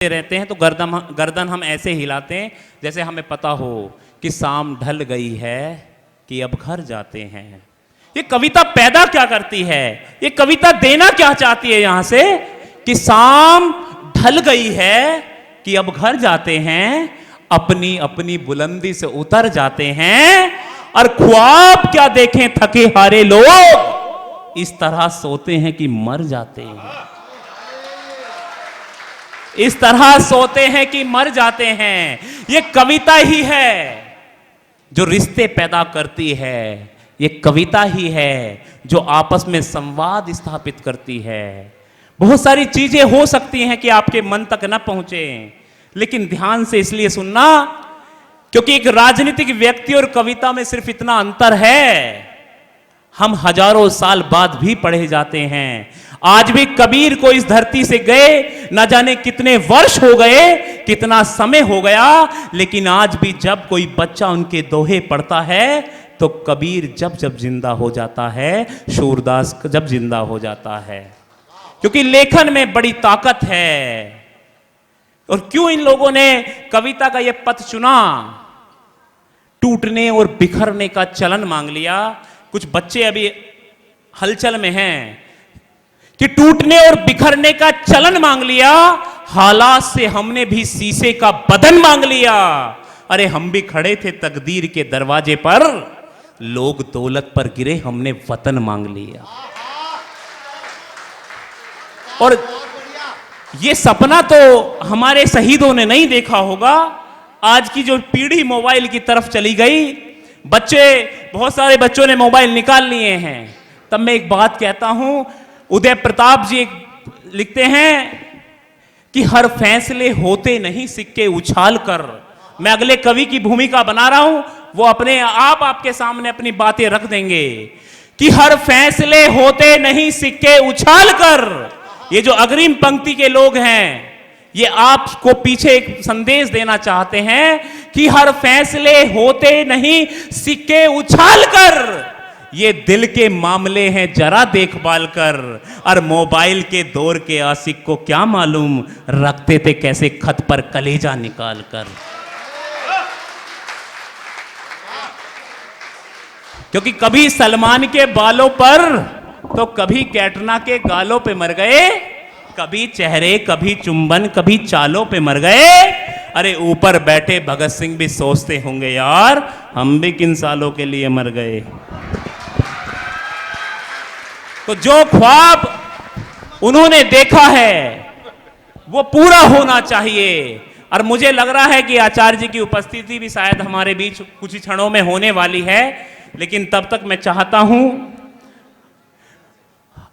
रहते हैं तो गर्दन हम ऐसे हिलाते हैं जैसे हमें पता हो कि शाम ढल गई है कि अब घर जाते हैं। ये कविता पैदा क्या करती है, ये कविता देना क्या चाहती है यहां से कि शाम ढल गई है कि अब घर जाते हैं, अपनी अपनी बुलंदी से उतर जाते हैं और ख्वाब क्या देखें थके हारे लोग, इस तरह सोते हैं कि मर जाते हैं, इस तरह सोते हैं कि मर जाते हैं। ये कविता ही है जो रिश्ते पैदा करती है, ये कविता ही है जो आपस में संवाद स्थापित करती है। बहुत सारी चीजें हो सकती हैं कि आपके मन तक न पहुंचे, लेकिन ध्यान से इसलिए सुनना क्योंकि एक राजनीतिक व्यक्ति और कविता में सिर्फ इतना अंतर है, हम हजारों साल बाद भी पढ़े जाते हैं। आज भी कबीर को इस धरती से गए न जाने कितने वर्ष हो गए, कितना समय हो गया, लेकिन आज भी जब कोई बच्चा उनके दोहे पढ़ता है तो कबीर जब जब जिंदा हो जाता है, सूरदास जब जिंदा हो जाता है, क्योंकि लेखन में बड़ी ताकत है। और क्यों इन लोगों ने कविता का यह पथ चुना, टूटने और बिखरने का चलन मांग लिया। कुछ बच्चे अभी हलचल में हैं कि टूटने और बिखरने का चलन मांग लिया, हालात से हमने भी शीशे का बदन मांग लिया। अरे हम भी खड़े थे तकदीर के दरवाजे पर, लोग दौलत पर गिरे, हमने वतन मांग लिया। और ये सपना तो हमारे शहीदों ने नहीं देखा होगा। आज की जो पीढ़ी मोबाइल की तरफ चली गई, बच्चे, बहुत सारे बच्चों ने मोबाइल निकाल लिए हैं। तब मैं एक बात कहता हूं, उदय प्रताप जी लिखते हैं कि हर फैसले होते नहीं सिक्के उछाल कर। मैं अगले कवि की भूमिका बना रहा हूं, वो अपने आप आपके सामने अपनी बातें रख देंगे कि हर फैसले होते नहीं सिक्के उछाल कर। ये जो अग्रिम पंक्ति के लोग हैं, ये आपको पीछे एक संदेश देना चाहते हैं कि हर फैसले होते नहीं सिक्के उछाल कर। ये दिल के मामले हैं जरा देखभाल कर। और मोबाइल के दौर के आशिक को क्या मालूम रखते थे कैसे खत पर कलेजा निकाल कर। क्योंकि कभी सलमान के बालों पर तो कभी कैटरीना के गालों पे मर गए, कभी चेहरे, कभी चुंबन, कभी चालों पे मर गए। अरे ऊपर बैठे भगत सिंह भी सोचते होंगे यार हम भी किन सालों के लिए मर गए। तो जो ख्वाब उन्होंने देखा है वो पूरा होना चाहिए। और मुझे लग रहा है कि आचार्य जी की उपस्थिति भी शायद हमारे बीच कुछ ही क्षणों में होने वाली है, लेकिन तब तक मैं चाहता हूं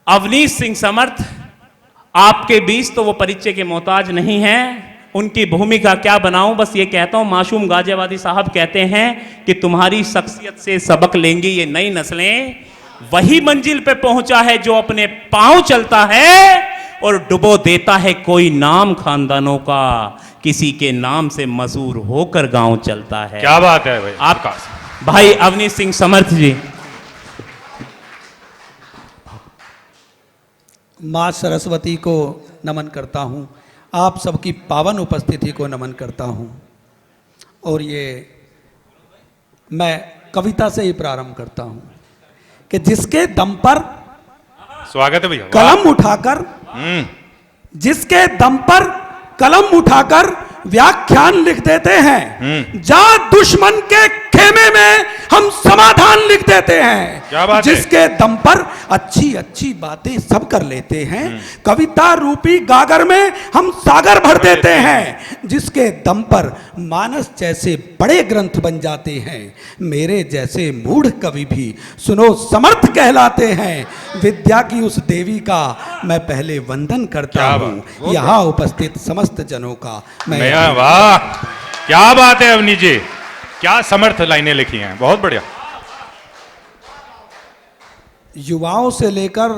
अवनीश सिंह समर्थ आपके बीच तो वो परिचय के मोहताज नहीं हैं, उनकी भूमिका क्या बनाऊं, बस ये कहता हूं मासूम गाजियाबादी साहब कहते हैं कि तुम्हारी शख्सियत से सबक लेंगी ये नई नस्लें। वही मंजिल पे पहुंचा है जो अपने पांव चलता है और डुबो देता है कोई नाम खानदानों का, किसी के नाम से मशहूर होकर गांव चलता है। क्या बात है भाई, आपका भाई अवनीश सिंह समर्थ जी। माँ सरस्वती को नमन करता हूँ, आप सबकी पावन उपस्थिति को नमन करता हूँ। और ये मैं कविता से ही प्रारंभ करता हूँ कि जिसके दम पर स्वागत है भैया, कलम उठाकर, जिसके दम पर कलम उठाकर व्याख्यान लिख देते हैं, जा दुश्मन के खेमे में हम समाधान लिख देते हैं। क्या बात जिसके है? दम पर अच्छी अच्छी बातें सब कर लेते हैं, कविता रूपी गागर में हम सागर भर देते हैं। जिसके दम पर मानस जैसे बड़े ग्रंथ बन जाते हैं, मेरे जैसे मूढ़ कवि भी सुनो समर्थ कहलाते हैं। विद्या की उस देवी का मैं पहले वंदन करता हूँ, यहाँ उपस्थित समस्त जनों का मैं। वाह क्या बात है अवनी जी, क्या समर्थ लाइनें लिखी हैं, बहुत बढ़िया। युवाओं से लेकर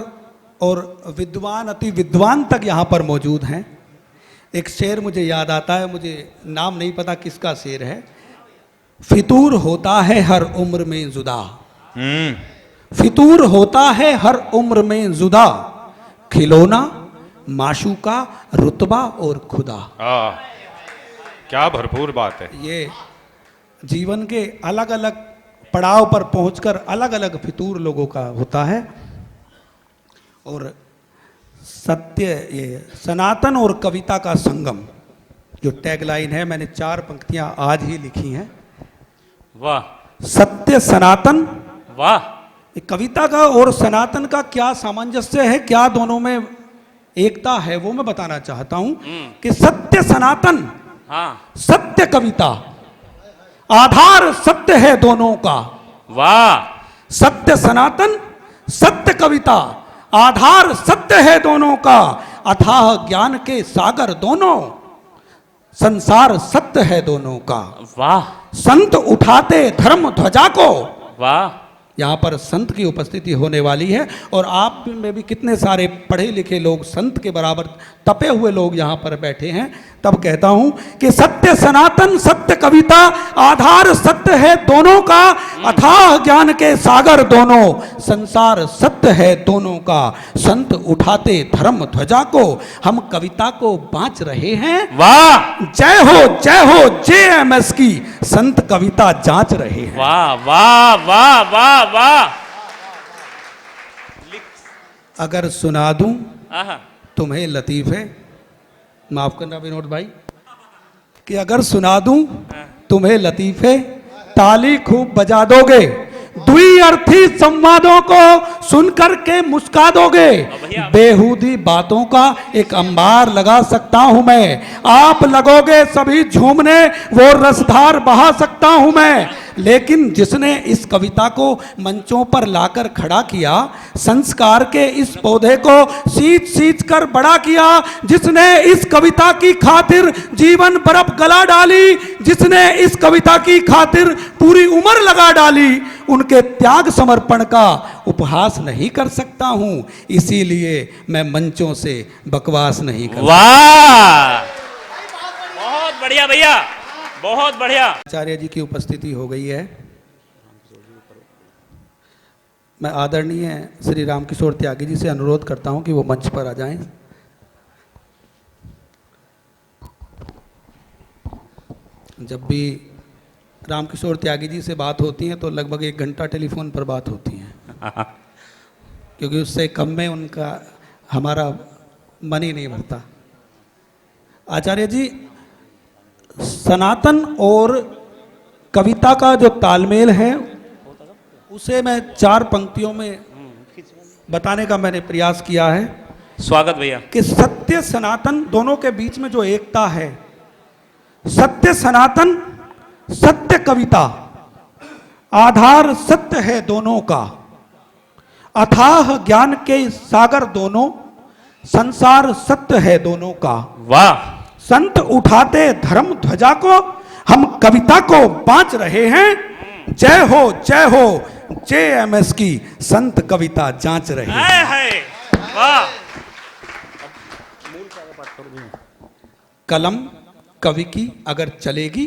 और विद्वान अति विद्वान तक यहाँ पर मौजूद हैं। एक शेर मुझे याद आता है, मुझे नाम नहीं पता किसका शेर है। फितूर होता है हर उम्र में जुदा, फितूर होता है हर उम्र में जुदा, खिलौना माशूका रुतबा और खुदा। क्या भरपूर बात है। ये जीवन के अलग अलग पड़ाव पर पहुंचकर अलग अलग फितूर लोगों का होता है। और सत्य, ये सनातन और कविता का संगम जो टैगलाइन है, मैंने 4 पंक्तियां आज ही लिखी हैं। वाह, सत्य सनातन। वाह, कविता का और सनातन का क्या सामंजस्य है, क्या दोनों में एकता है, वो मैं बताना चाहता हूं कि सत्य सनातन, हाँ, सत्य कविता, आधार सत्य है दोनों का। वाह, सत्य सनातन, सत्य कविता, आधार सत्य है दोनों का, अथाह ज्ञान के सागर दोनों, संसार सत्य है दोनों का। वाह, संत उठाते धर्म ध्वजा को। वाह, यहाँ पर संत की उपस्थिति होने वाली है और आप में भी कितने सारे पढ़े लिखे लोग, संत के बराबर तपे हुए लोग यहाँ पर बैठे हैं। तब कहता हूं कि सत्य सनातन, सत्य कविता, आधार सत्य है दोनों का, अथाह ज्ञान के सागर दोनों, संसार सत्य है दोनों का। संत उठाते धर्म ध्वजा को, हम कविता को बांच रहे हैं। वाह, जय हो JMS की, संत कविता जांच रहे हैं। वाह, वाह, वाह, वाह, वाह। अगर सुना दूं आहा, तुम्हें लतीफे, माफ करना विनोद भाई, कि अगर सुना दूं तुम्हें लतीफे, ताली खूब बजा दोगे, द्विअर्थी संवादों को सुनकर के मुस्का दोगे, बेहूदी बातों का एक अंबार लगा सकता हूं मैं, आप लगोगे सभी झूमने, वो रसधार बहा सकता हूं मैं। लेकिन जिसने इस कविता को मंचों पर लाकर खड़ा किया, संस्कार के इस पौधे को सींच सींच कर बड़ा किया, जिसने इस कविता की खातिर जीवन बर्फ गला डाली, जिसने इस कविता की खातिर पूरी उम्र लगा डाली, उनके त्याग समर्पण का उपहास नहीं कर सकता हूं, इसीलिए मैं मंचों से बकवास नहीं कर। वाह, बहुत बढ़िया भैया, बहुत बढ़िया। आचार्य जी की उपस्थिति हो गई है। मैं आदरणीय श्री रामकिशोर त्यागी जी से अनुरोध करता हूं कि वो मंच पर आ जाएं। जब भी रामकिशोर त्यागी जी से बात होती है तो लगभग 1 घंटा टेलीफोन पर बात होती है, क्योंकि उससे कम में उनका हमारा मन ही नहीं भरता। आचार्य जी, सनातन और कविता का जो तालमेल है उसे मैं 4 पंक्तियों में बताने का मैंने प्रयास किया है। स्वागत भैया। कि सत्य सनातन दोनों के बीच में जो एकता है, सत्य सनातन, सत्य कविता, आधार सत्य है दोनों का, अथाह ज्ञान के सागर दोनों, संसार सत्य है दोनों का। वाह, संत उठाते धर्म ध्वजा को, हम कविता को बांच रहे हैं। जय हो JMS की, संत कविता जांच रहे हैं। वाह, कलम कवि की अगर चलेगी,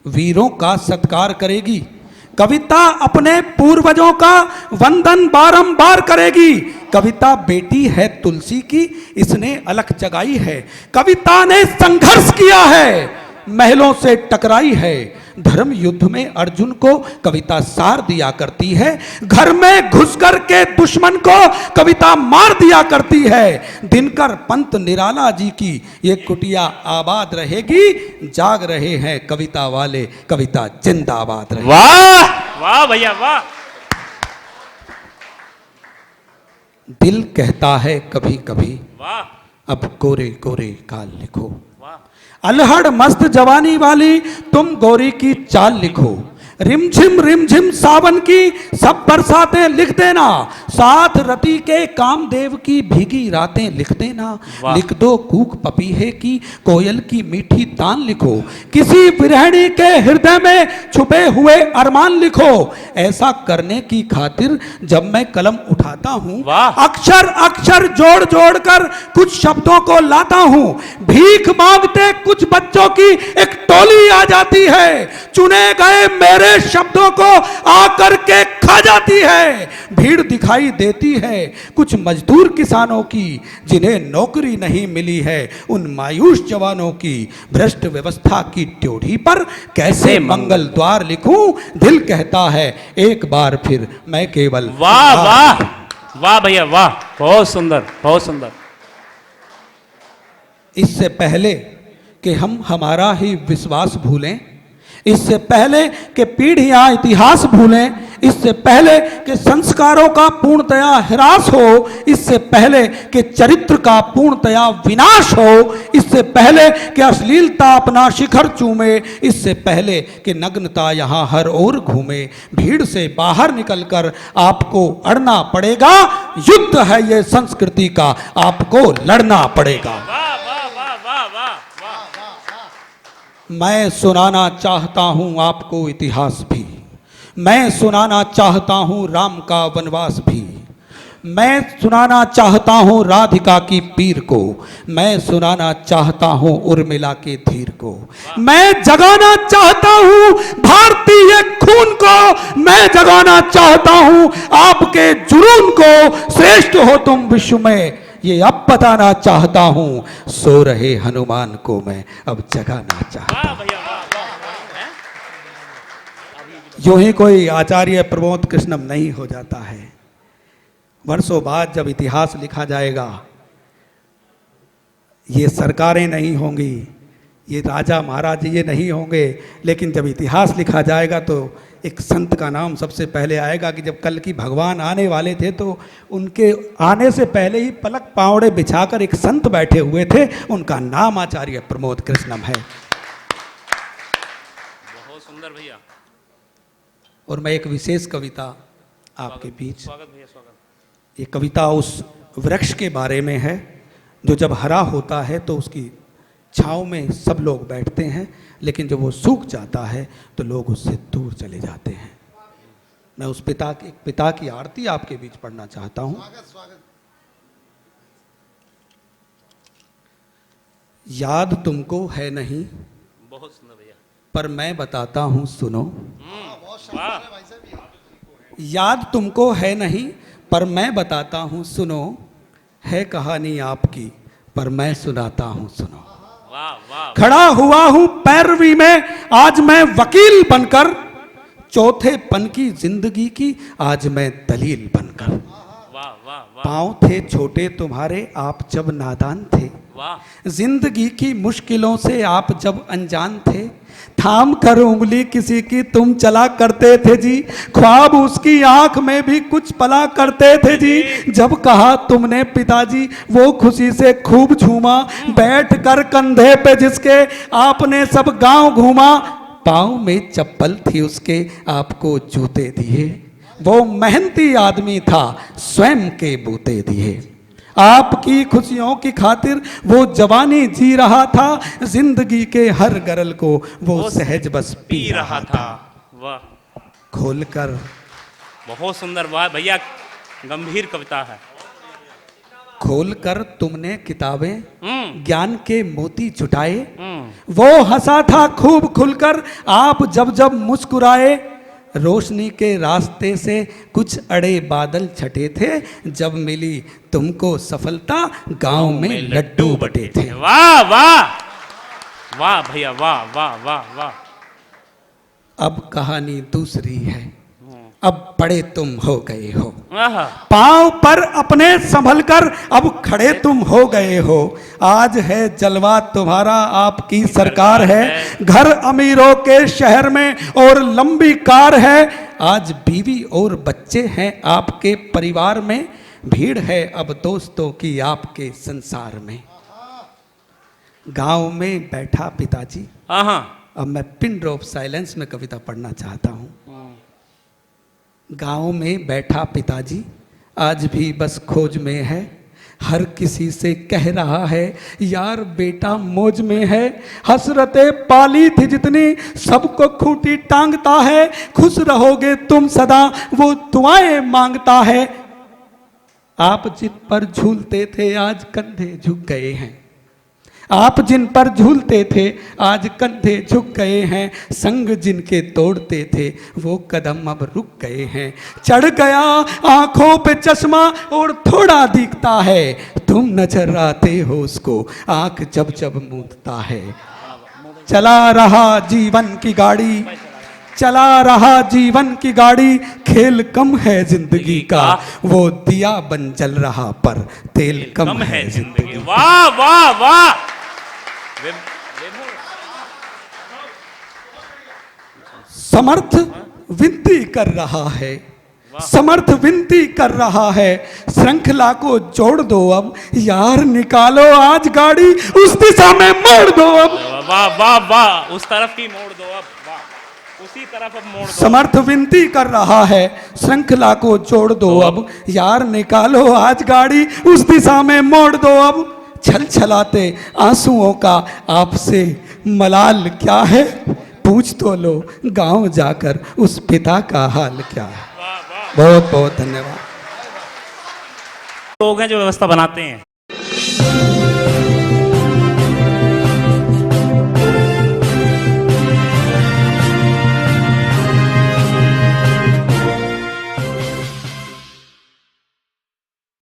वीरों का सत्कार करेगी, कविता अपने पूर्वजों का वंदन बारंबार करेगी। कविता बेटी है तुलसी की, इसने अलख जगाई है, कविता ने संघर्ष किया है, महलों से टकराई है, धर्म युद्ध में अर्जुन को कविता सार दिया करती है, घर में घुस कर के दुश्मन को कविता मार दिया करती है। दिनकर पंत निराला जी की ये कुटिया आबाद रहेगी, जाग रहे हैं कविता वाले, कविता जिंदाबाद रहे। वाह, वाह भैया, वाह। दिल कहता है कभी कभी, वाह, अब कोरे कोरे काल लिखो, वाह, अलहड़ मस्त जवानी वाली तुम गोरी की चाल लिखो, रिमझिम सावन की सब बरसातें लिख देना, साथ रति के कामदेव की भीगी रातें लिख देना। वाह। लिख दो कूक पपीहे की कोयल की मीठी तान लिखो, किसी विरहणी के हृदय में छुपे हुए अरमान लिखो। ऐसा करने की खातिर जब मैं कलम उठाता हूँ, वाह। अक्षर अक्षर जोड़ जोड़ कर कुछ शब्दों को लाता हूँ। भीख मांगते कुछ बच्चों की एक टोली आ जाती है, चुने गए मेरे शब्दों को आकर के खा जाती है। भीड़ दिखाई देती है कुछ मजदूर किसानों की, जिन्हें नौकरी नहीं मिली है, उन मायूस जवानों की। भ्रष्ट व्यवस्था की ड्योढ़ी पर कैसे मंगल द्वार लिखूं, दिल कहता है एक बार फिर मैं केवल। वाह वाह वाह भैया वाह, बहुत सुंदर बहुत सुंदर। इससे पहले कि हम हमारा ही विश्वास भूलें, इससे पहले कि पीढ़ियां इतिहास भूलें, इससे पहले कि संस्कारों का पूर्णतया ह्रास हो, इससे पहले कि चरित्र का पूर्णतया विनाश हो, इससे पहले कि अश्लीलता अपना शिखर चूमे, इससे पहले कि नग्नता यहाँ हर ओर घूमे, भीड़ से बाहर निकलकर आपको अड़ना पड़ेगा। युद्ध है ये संस्कृति का, आपको लड़ना पड़ेगा। मैं सुनाना चाहता हूं आपको इतिहास भी, मैं सुनाना चाहता हूं राम का वनवास भी, मैं सुनाना चाहता हूं राधिका की पीर को, मैं सुनाना चाहता हूं उर्मिला के धीर को, मैं जगाना चाहता हूं भारतीय खून को, मैं जगाना चाहता हूं आपके जुनून को। श्रेष्ठ हो तुम विश्व में ये अब बताना चाहता हूं, सो रहे हनुमान को मैं अब जगाना चाहता हूं। यूं ही कोई आचार्य प्रमोद कृष्णम नहीं हो जाता है। वर्षों बाद जब इतिहास लिखा जाएगा, ये सरकारें नहीं होंगी, ये राजा महाराज ये नहीं होंगे, लेकिन जब इतिहास लिखा जाएगा तो एक संत का नाम सबसे पहले आएगा कि जब कल की भगवान आने वाले थे तो उनके आने से पहले ही पलक पावड़े बिछाकर एक संत बैठे हुए थे, उनका नाम आचार्य प्रमोद कृष्णम है। बहुत सुंदर भैया। और मैं एक विशेष कविता आपके बीच, स्वागत भैया स्वागत। ये कविता उस वृक्ष के बारे में है जो जब हरा होता है तो उसकी छाँव में सब लोग बैठते हैं, लेकिन जब वो सूख जाता है तो लोग उससे दूर चले जाते हैं। मैं उस पिता की आरती आपके बीच पढ़ना चाहता हूं। याद तुमको है नहीं, बहुत सुंदर भैया। पर मैं बताता हूं सुनो। वाह। याद तुमको है नहीं, पर मैं बताता हूं सुनो, है कहानी आपकी पर मैं सुनाता हूं सुनो। वाह वाह। खड़ा हुआ हूं पैरवी में आज मैं वकील बनकर, चौथे पन की जिंदगी की आज मैं दलील बनकर। वाह वाह वाह पांव थे छोटे तुम्हारे आप जब नादान थे, वाह। जिंदगी की मुश्किलों से आप जब अनजान थे, थाम कर उंगली किसी की तुम चला करते थे जी, ख्वाब उसकी आंख में भी कुछ पला करते थे जी। जब कहा तुमने पिताजी वो खुशी से खूब झूमा, बैठ कर कंधे पे जिसके आपने सब गांव घूमा, पाँव में चप्पल थी उसके आपको जूते दिए, वो मेहनती आदमी था स्वयं के बूते दिए। आपकी खुशियों की खातिर वो जवानी जी रहा था, जिंदगी के हर गरल को वो सहज बस पी रहा था। वाह। खोलकर। बहुत सुंदर। वाह भैया, गंभीर कविता है। खोलकर तुमने किताबें ज्ञान के मोती जुटाए, हम्म। वो हंसा था खूब खुलकर आप जब जब मुस्कुराए, रोशनी के रास्ते से कुछ अड़े बादल छटे थे, जब मिली तुमको सफलता गांव में लड्डू बटे थे। वाह वाह वाह भैया, वाह वाह वाह वाह। अब कहानी दूसरी है, अब बड़े तुम हो गए हो, आहा। पांव पर अपने संभल कर अब खड़े तुम हो गए हो। आज है जलवा तुम्हारा, आपकी सरकार है, घर अमीरों के शहर में और लंबी कार है। आज बीवी और बच्चे हैं आपके परिवार में, भीड़ है अब दोस्तों की आपके संसार में। गांव में बैठा पिताजी, आहा। अब मैं पिन ड्रॉप साइलेंस में कविता पढ़ना चाहता हूँ। गांव में बैठा पिताजी आज भी बस खोज में है, हर किसी से कह रहा है यार बेटा मौज में है। हसरतें पाली थी जितनी सबको खूंटी टांगता है, खुश रहोगे तुम सदा वो दुआएं मांगता है। आप जिन पर झूलते थे आज कंधे झुक गए हैं, आप जिन पर झूलते थे आज कंधे झुक गए हैं। संग जिनके तोड़ते थे वो कदम अब रुक गए हैं। चढ़ गया आंखों पे चश्मा और थोड़ा दिखता है, तुम नजर आते हो उसको आंख जब जब मूंदता है। चला रहा जीवन की गाड़ी, चला रहा जीवन की गाड़ी, खेल कम है जिंदगी का, वो दिया बन जल रहा पर तेल कम है जिंदगी। वाह वाह वाह। समर्थ विनती कर रहा है, समर्थ विनती कर रहा है, श्रृंखला को जोड़ दो अब यार, निकालो आज गाड़ी उस दिशा में मोड़ दो अब। वाह वाह वाह, उस तरफ की मोड़ दो अब, वाह उसी तरफ अब मोड़ दो। समर्थ विनती कर रहा है, श्रृंखला को जोड़ दो अब यार, निकालो आज गाड़ी उस दिशा में मोड़ दो अब। छल छलाते आंसुओं का आपसे मलाल क्या है, पूछ तो लो गांव जाकर उस पिता का हाल क्या है। बहुत बहुत धन्यवाद। लोग हैं जो व्यवस्था बनाते हैं।